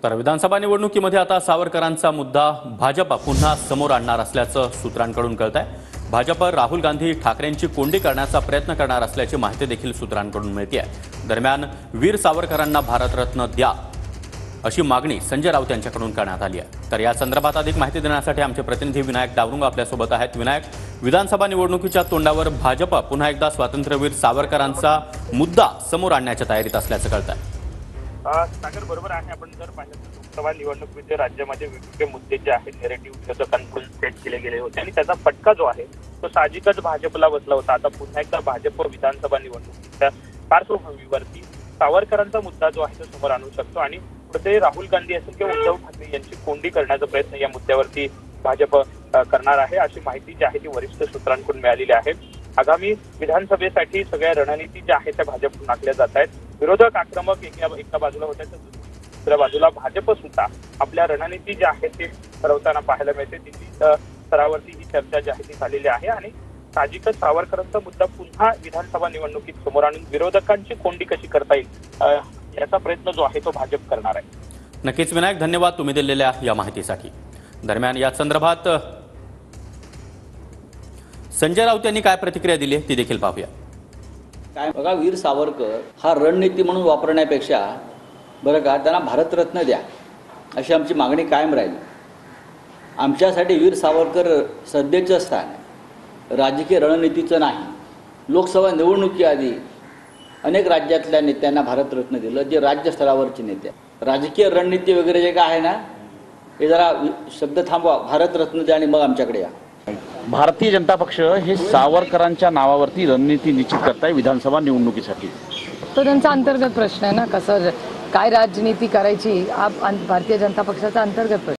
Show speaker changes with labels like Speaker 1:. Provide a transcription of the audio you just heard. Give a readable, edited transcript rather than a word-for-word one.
Speaker 1: तर विधानसभा निवडणुकीमध्ये आता सावरकरांचा मुद्दा भाजप पुन्हा समोर आणणार असल्याचं सूत्रांकडून कळत आहे। भाजप राहुल गांधी ठाकरेंची कोंडी करण्याचा प्रयत्न करणार असल्याची माहिती देखील सूत्रांकडून मिळते आहे। दरम्यान वीर सावरकरांना भारतरत्न द्या अशी मागणी संजय राऊत यांच्याकडून करण्यात आली आहे। तर या संदर्भात अधिक माहिती देण्यासाठी आमचे प्रतिनिधी विनायक डावरुंग आपल्यासोबत आहेत। विनायक, विधानसभा निवडणुकीच्या तोंडावर भाजप पुन्हा एकदा स्वातंत्र्यवीर सावरकरांचा मुद्दा समोर आणण्याच्या तयारीत असल्याचं कळत आहे।
Speaker 2: सागर बरोबर आहे। आपण जर पाहिलं तर लोकसभा निवडणुकीमध्ये राज्यामध्ये वेगवेगळे मुद्दे जे आहेत नेरेटिव्ह विरोधकांकडून सेट केले गेले होते आणि त्याचा फटका जो आहे तो साहजिकच भाजपला बसला होता। आता पुन्हा एकदा भाजप विधानसभा निवडणुकीच्या पार्श्वभूमीवरती सावरकरांचा मुद्दा जो आहे तो समोर आणू शकतो आणि पुढे राहुल गांधी असेल किंवा उद्धव ठाकरे यांची कोंडी करण्याचा प्रयत्न या मुद्द्यावरती भाजप करणार आहे अशी माहिती जी आहे ती वरिष्ठ सूत्रांकडून मिळालेली आहे। आगामी विधानसभेसाठी सगळ्या रणनीती ज्या आहेत त्या भाजपकडून आखल्या जात आहेत। विरोधक आक्रमक एका बाजूला होत्या तर दुसऱ्या बाजूला भाजप सुद्धा आपल्या रणनीती ज्या आहेत ते ठरवताना पाहायला मिळते। दिल्ली स्तरावरती ही चर्चा जी आहे ती झालेली आहे आणि साहजिकच सावरकरांचा मुद्दा पुन्हा विधानसभा निवडणुकीत समोर आणून विरोधकांची कोंडी कशी करता येईल याचा प्रयत्न जो आहे तो भाजप करणार आहे।
Speaker 1: नक्कीच विनायक, धन्यवाद तुम्ही दिलेल्या या माहितीसाठी। दरम्यान या संदर्भात संजय राऊत यांनी काय प्रतिक्रिया दिली ती देखील पाहूया।
Speaker 3: काय बघा, वीर सावरकर हा रणनीती म्हणून वापरण्यापेक्षा बरं का त्यांना भारतरत्न द्या अशी आमची मागणी कायम राहील। आमच्यासाठी वीर सावरकर सध्याचं स्थान राजकीय रणनीतीचं नाही। लोकसभा निवडणुकीआधी अनेक राज्यातल्या नेत्यांना भारतरत्न दिलं, जे राज्य स्तरावरचे नेते। राजकीय रणनीती वगैरे जे काय आहे ना हे जरा शब्द थांबवा, भारतरत्न द्या आणि मग आमच्याकडे या।
Speaker 4: भारतीय जनता पक्ष हे सावरकरांच्या नावावरती रणनीती निश्चित करताय विधानसभा निवडणुकीसाठी।
Speaker 5: तो त्यांचा अंतर्गत प्रश्न आहे ना, कसं काय राजनीती करायची हा भारतीय जनता पक्षाचा अंतर्गत प्रश्न।